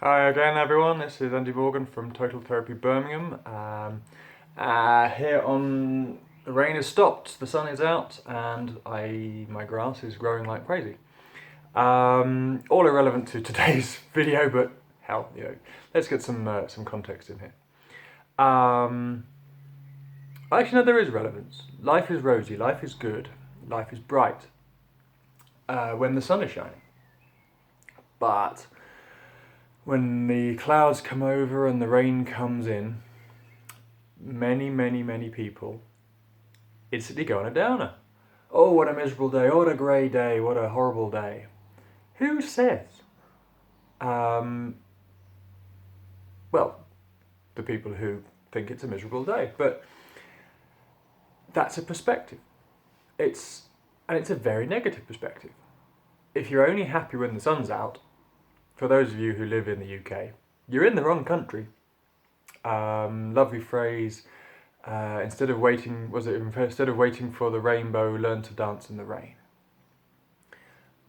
Hi again, everyone. This is Andy Morgan from Total Therapy Birmingham. Here on the rain has stopped, the sun is out, and my grass is growing like crazy. All irrelevant to today's video, but hell, let's get some context in here. Actually, no, there is relevance. Life is rosy, life is good, life is bright when the sun is shining. But when the clouds come over and the rain comes in, many people instantly go on a downer. Oh, what a miserable day, what a grey day, what a horrible day. Who says? Well, the people who think it's a miserable day, but that's a perspective. It's a very negative perspective. If you're only happy when the sun's out, for those of you who live in the UK, you're in the wrong country. Lovely phrase. Instead of waiting for the rainbow, learn to dance in the rain.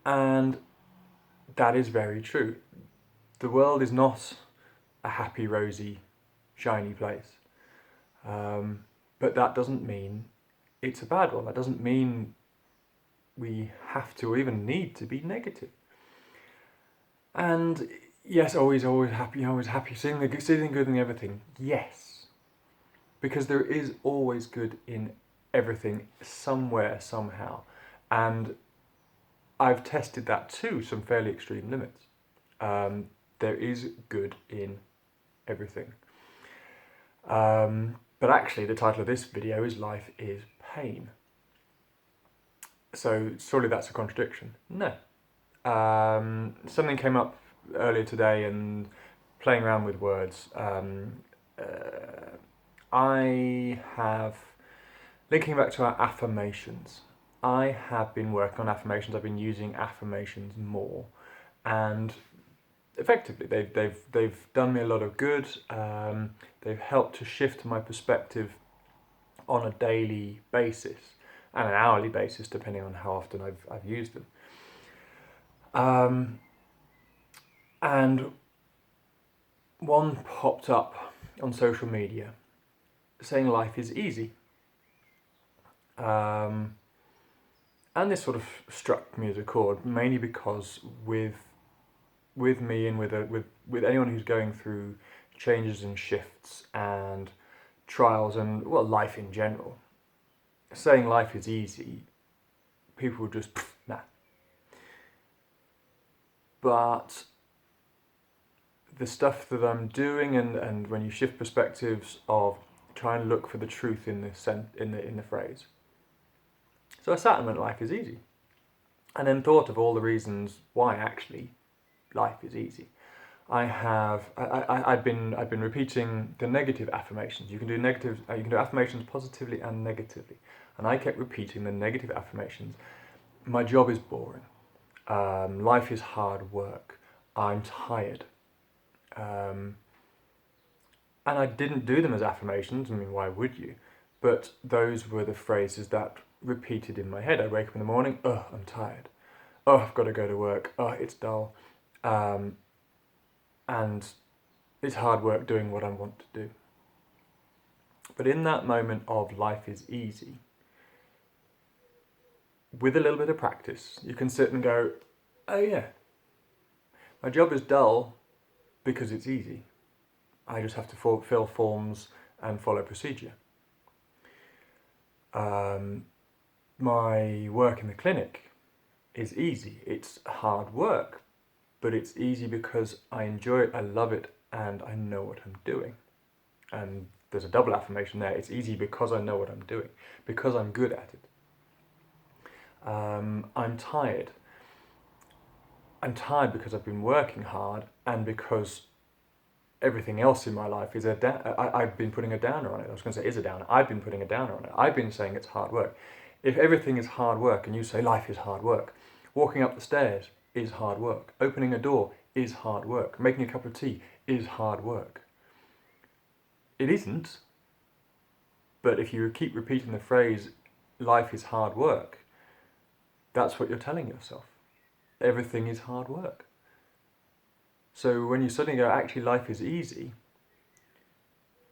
And that is very true. The world is not a happy, rosy, shiny place. But that doesn't mean it's a bad one. That doesn't mean we have to or even need to be negative. And yes, always happy, seeing the good in everything. Yes, because there is always good in everything somewhere, somehow. And I've tested that to some fairly extreme limits. There is good in everything. But actually, the title of this video is Life is Pain. So surely that's a contradiction. No. Something came up earlier today and playing around with words. I have, linking back to our affirmations, I have been working on affirmations. I've been using affirmations more, and effectively they've done me a lot of good. They've helped to shift my perspective on a daily basis and an hourly basis, depending on how often I've used them. And one popped up on social media saying life is easy. And this sort of struck me as a chord, mainly because with me and with anyone who's going through changes and shifts and trials and, well, life in general, saying life is easy, people just, nah. But the stuff that I'm doing, and when you shift perspectives of trying to look for the truth in the phrase. So I sat and went, life is easy. And then thought of all the reasons why actually life is easy. I've been repeating the negative affirmations. You can do affirmations positively and negatively. And I kept repeating the negative affirmations. My job is boring. Life is hard work. I'm tired. And I didn't do them as affirmations. I mean, why would you? But those were the phrases that repeated in my head. I wake up in the morning, oh, I'm tired. Oh, I've got to go to work. Oh, it's dull. And it's hard work doing what I want to do. But in that moment of life is easy, with a little bit of practice, you can sit and go, oh yeah, my job is dull because it's easy. I just have to fill forms and follow procedure. My work in the clinic is easy. It's hard work, but it's easy because I enjoy it, I love it, and I know what I'm doing. And there's a double affirmation there. It's easy because I know what I'm doing, because I'm good at it. I'm tired. I'm tired because I've been working hard and because everything else in my life is I've been putting a downer on it. I was going to say is a downer. I've been putting a downer on it. I've been saying it's hard work. If everything is hard work and you say life is hard work, walking up the stairs is hard work. Opening a door is hard work. Making a cup of tea is hard work. It isn't. But if you keep repeating the phrase life is hard work, that's what you're telling yourself. Everything is hard work. So when you suddenly go, actually life is easy,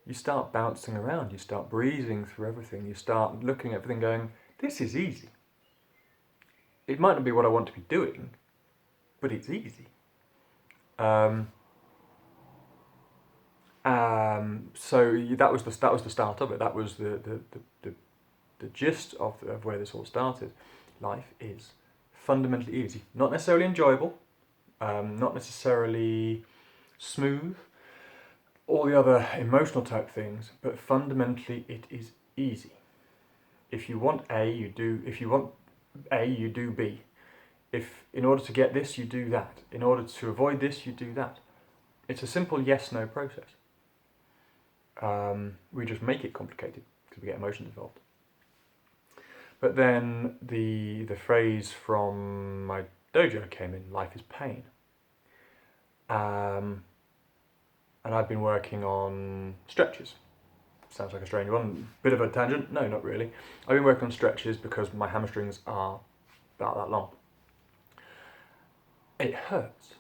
you start bouncing around, you start breezing through everything, you start looking at everything going, this is easy. It might not be what I want to be doing, but it's easy. So that was the start of it. That was the gist of where this all started. Life is fundamentally easy, not necessarily enjoyable, not necessarily smooth, all the other emotional type things, but fundamentally it is easy. If you want A, you do. If you want A, you do B. If in order to get this, you do that. In order to avoid this, you do that. It's a simple yes/no process. We just make it complicated because we get emotions involved. But then the phrase from my dojo came in: life is pain. And I've been working on stretches. Sounds like a strange one. Bit of a tangent. No, not really. I've been working on stretches because my hamstrings are about that long. It hurts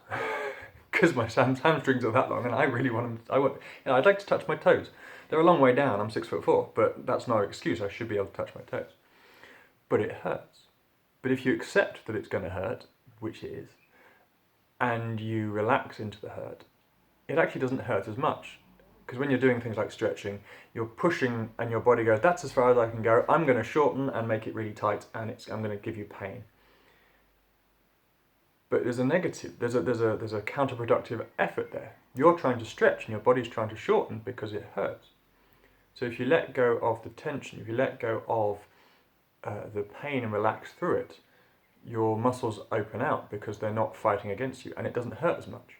because my hamstrings are that long, and I really want them. I'd like to touch my toes. They're a long way down. I'm 6'4", but that's no excuse. I should be able to touch my toes. But it hurts. But if you accept that it's going to hurt, which it is, and you relax into the hurt, it actually doesn't hurt as much. Because when you're doing things like stretching, you're pushing and your body goes, that's as far as I can go. I'm going to shorten and make it really tight, and I'm going to give you pain. But there's a negative, there's a counterproductive effort there. You're trying to stretch and your body's trying to shorten because it hurts. So if you let go of the tension, if you let go of the pain and relax through it, your muscles open out because they're not fighting against you, and it doesn't hurt as much.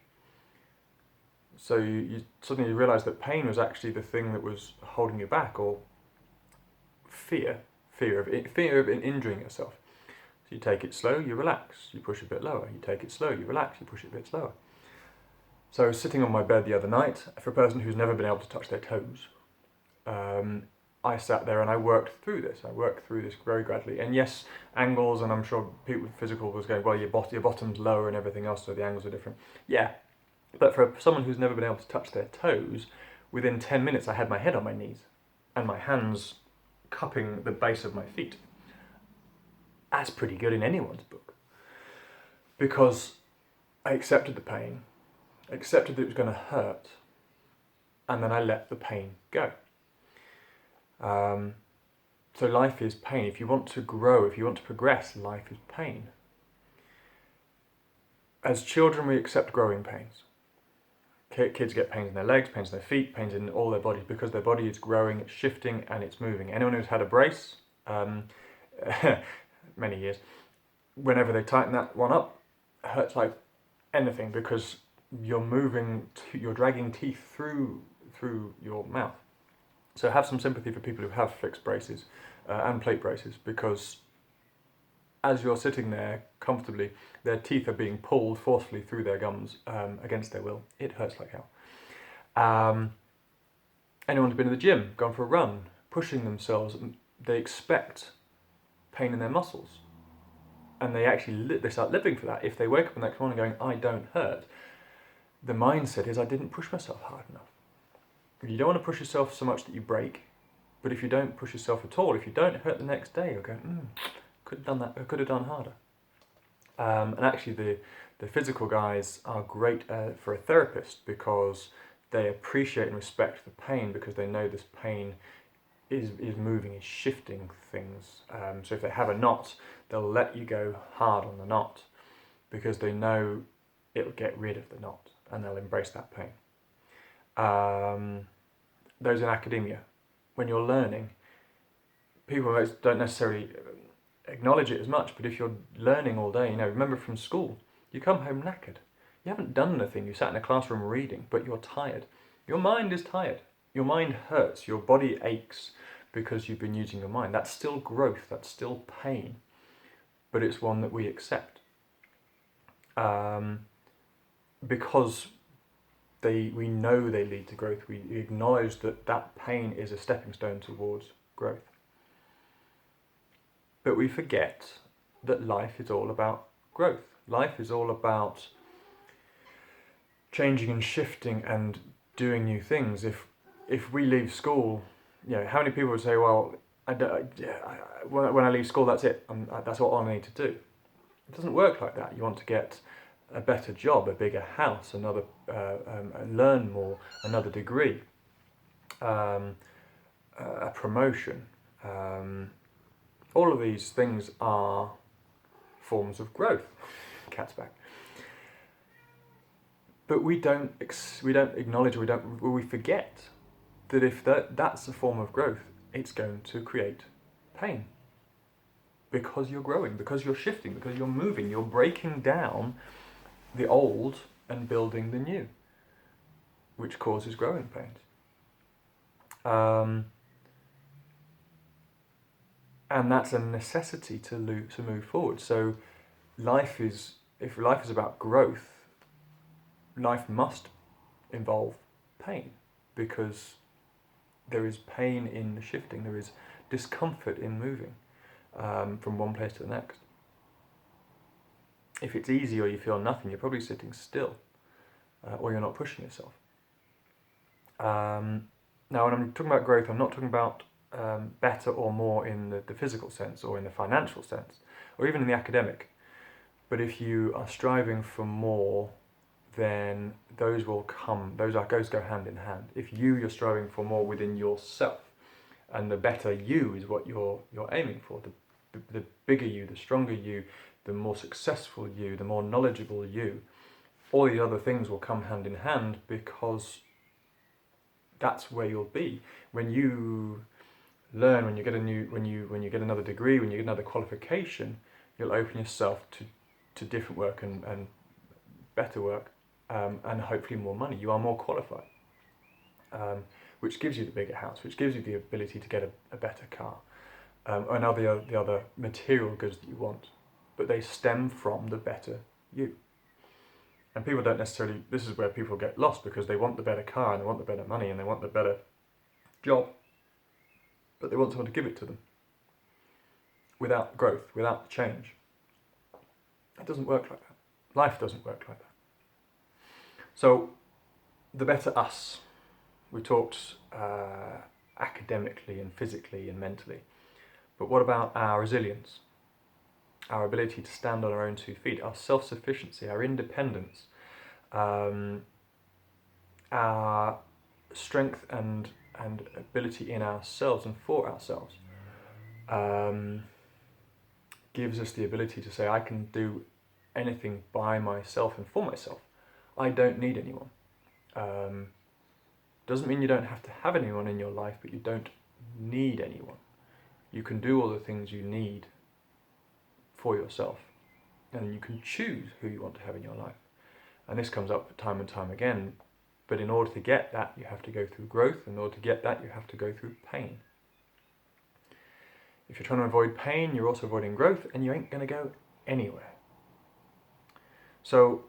So you suddenly realise that pain was actually the thing that was holding you back, or fear of injuring yourself. So you take it slow, you relax, you push a bit lower. You take it slow, you relax, you push it a bit slower. So I was sitting on my bed the other night. For a person who's never been able to touch their toes, I sat there and I worked through this. I worked through this very gradually. And yes, angles, and I'm sure people with physical was going, well, your bottom's lower and everything else, so the angles are different. Yeah, but for someone who's never been able to touch their toes, within 10 minutes I had my head on my knees and my hands cupping the base of my feet. That's pretty good in anyone's book. Because I accepted the pain, accepted that it was going to hurt, and then I let the pain go. So life is pain. If you want to grow, if you want to progress, life is pain. As children, we accept growing pains. Kids get pains in their legs, pains in their feet, pains in all their bodies because their body is growing, it's shifting, and it's moving. Anyone who's had a brace, many years, whenever they tighten that one up, it hurts like anything because you're you're dragging teeth through your mouth. So have some sympathy for people who have fixed braces and plate braces, because as you're sitting there comfortably, their teeth are being pulled forcefully through their gums against their will. It hurts like hell. Anyone who's been to the gym, gone for a run, pushing themselves, they expect pain in their muscles. And they start living for that. If they wake up the next morning going, I don't hurt, the mindset is, I didn't push myself hard enough. You don't want to push yourself so much that you break, but if you don't push yourself at all, if you don't hurt the next day, you'll go, could have done that, I could have done harder. And actually the physical guys are great for a therapist because they appreciate and respect the pain because they know this pain is moving, is shifting things. So if they have a knot, they'll let you go hard on the knot because they know it'll get rid of the knot and they'll embrace that pain. Those in academia, when you're learning, people don't necessarily acknowledge it as much, but if you're learning all day, remember from school, you come home knackered. You haven't done anything, you sat in a classroom reading, but you're tired. Your mind is tired. Your mind hurts, your body aches because you've been using your mind. That's still growth, that's still pain, but it's one that we accept. Because we know they lead to growth. We acknowledge that pain is a stepping stone towards growth. But we forget that life is all about growth. Life is all about changing and shifting and doing new things. If we leave school, how many people would say, well, when I leave school, that's it. That's all I need to do. It doesn't work like that. You want to get a better job, a bigger house, learn more, another degree, a promotion. All of these things are forms of growth. Cat's back. But we don't acknowledge, we forget that if that's a form of growth, it's going to create pain. Because you're growing, because you're shifting, because you're moving, you're breaking down the old and building the new, which causes growing pains. And that's a necessity to move forward. So if life is about growth, life must involve pain, because there is pain in the shifting, there is discomfort in moving from one place to the next. If it's easy or you feel nothing, you're probably sitting still, or you're not pushing yourself. Now, when I'm talking about growth, I'm not talking about better or more in the physical sense, or in the financial sense, or even in the academic. But if you are striving for more, then those will come. Those go hand in hand. If you're striving for more within yourself, and the better you is what you're aiming for, the bigger you, the stronger you, the more successful you, the more knowledgeable you, all the other things will come hand in hand, because that's where you'll be when you learn, when you get when you get another degree, when you get another qualification. You'll open yourself to different work and better work, and hopefully more money. You are more qualified, which gives you the bigger house, which gives you the ability to get a better car, and the other material goods that you want. But they stem from the better you. And people don't necessarily, this is where people get lost, because they want the better car, and they want the better money, and they want the better job, but they want someone to give it to them without growth, without change. It doesn't work like that. Life doesn't work like that. So, the better us. We talked academically and physically and mentally, but what about our resilience? Our ability to stand on our own 2 feet, our self-sufficiency, our independence, our strength and ability in ourselves and for ourselves, gives us the ability to say, I can do anything by myself and for myself. I don't need anyone. Doesn't mean you don't have to have anyone in your life, but you don't need anyone. You can do all the things you need for yourself, and you can choose who you want to have in your life. And this comes up time and time again, but in order to get that, you have to go through growth. In order to get that, you have to go through pain. If you're trying to avoid pain, you're also avoiding growth, and you ain't going to go anywhere. So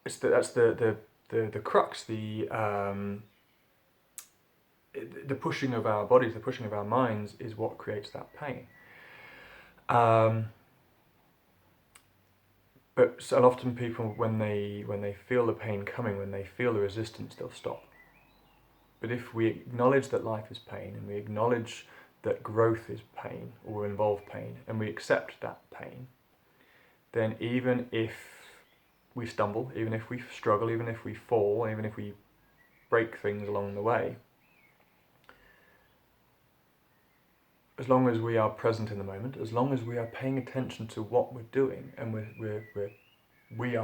that's the crux, the pushing of our bodies, the pushing of our minds is what creates that pain. But so often people, when they feel the pain coming, when they feel the resistance, they'll stop. But if we acknowledge that life is pain, and we acknowledge that growth is pain, or will involve pain, and we accept that pain, then even if we stumble, even if we struggle, even if we fall, even if we break things along the way, as long as we are present in the moment, as long as we are paying attention to what we're doing, and we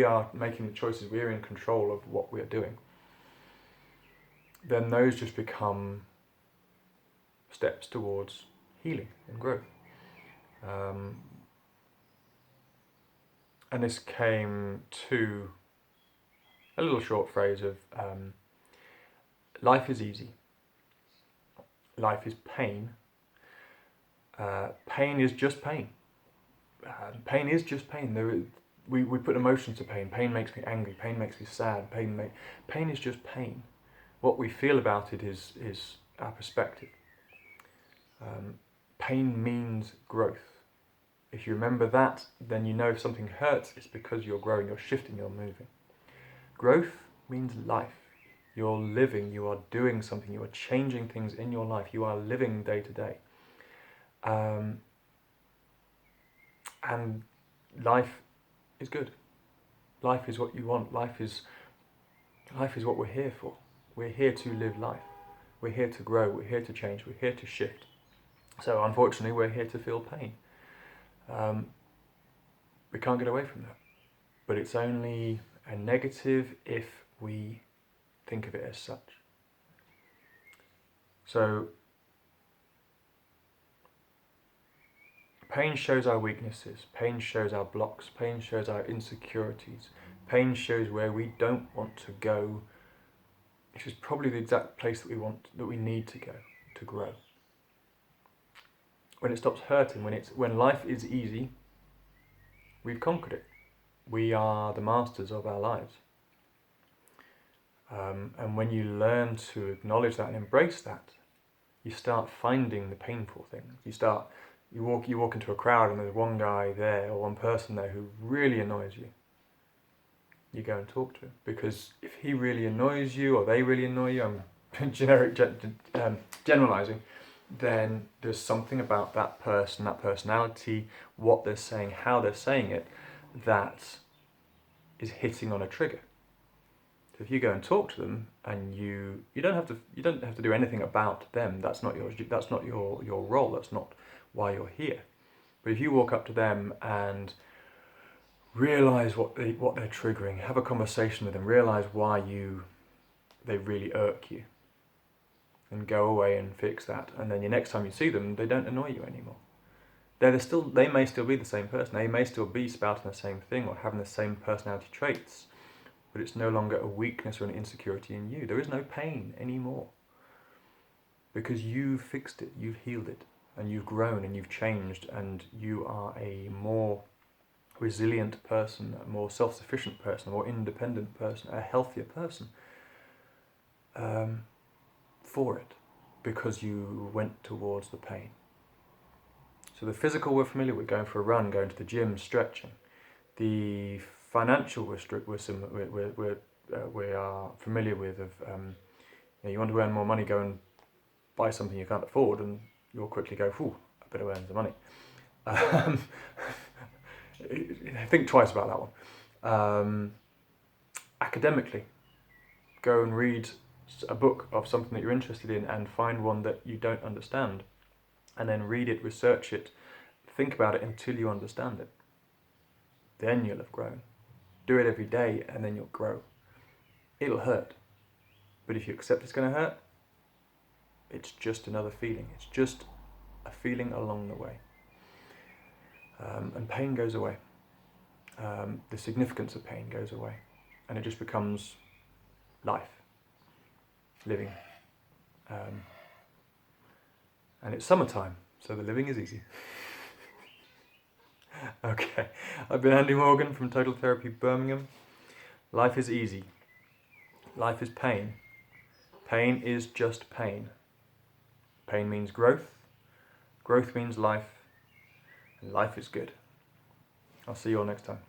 are making the choices, we are in control of what we are doing, then those just become steps towards healing and growth. And this came to a little short phrase of life is easy. Life is pain. Pain is just pain. Pain is just pain. We put emotions to pain. Pain makes me angry. Pain makes me sad. Pain is just pain. What we feel about it is our perspective. Pain means growth. If you remember that, then you know if something hurts, it's because you're growing, you're shifting, you're moving. Growth means life. You're living, you are doing something, you are changing things in your life, you are living day to day. And life is good. Life is what you want. Life is what we're here for. We're here to live life. We're here to grow. We're here to change. We're here to shift. So unfortunately, we're here to feel pain. We can't get away from that. But it's only a negative if we think of it as such. So pain shows our weaknesses. Pain shows our blocks. Pain shows our insecurities. Pain shows where we don't want to go, which is probably the exact place that we need to go to grow. When it stops hurting, when life is easy, we've conquered it. We are the masters of our lives. And when you learn to acknowledge that and embrace that, you start finding the painful things. You walk into a crowd and there's one guy there or one person there who really annoys you. You go and talk to him, because if he really annoys you or they really annoy you, I'm generalizing, then there's something about that person, that personality, what they're saying, how they're saying it, that is hitting on a trigger. So if you go and talk to them, and you don't have to do anything about them. That's not your role. That's not why you're here. But if you walk up to them and realize what they're triggering, have a conversation with them, realize why they really irk you, and go away and fix that, and then the next time you see them, they don't annoy you anymore. They may still be the same person. They may still be spouting the same thing or having the same personality traits, but it's no longer a weakness or an insecurity in you. There is no pain anymore, because you've fixed it, you've healed it, and you've grown and you've changed, and you are a more resilient person, a more self-sufficient person, a more independent person, a healthier person for it, because you went towards the pain. So the physical we're familiar with, going for a run, going to the gym, stretching. The financial we are familiar with. You want to earn more money, go and buy something you can't afford, and you'll quickly go, "Phew, I better earn some money." Think twice about that one. Academically, go and read a book of something that you're interested in and find one that you don't understand, and then read it, research it, think about it until you understand it. Then you'll have grown. Do it every day and then you'll grow. It'll hurt, but if you accept it's going to hurt, it's just another feeling. It's just a feeling along the way. And pain goes away. The significance of pain goes away, and it just becomes life, living. And it's summertime, so the living is easy. Okay, I've been Andy Morgan from Total Therapy Birmingham. Life is easy. Life is pain. Pain is just pain. Pain means growth. Growth means life. And life is good. I'll see you all next time.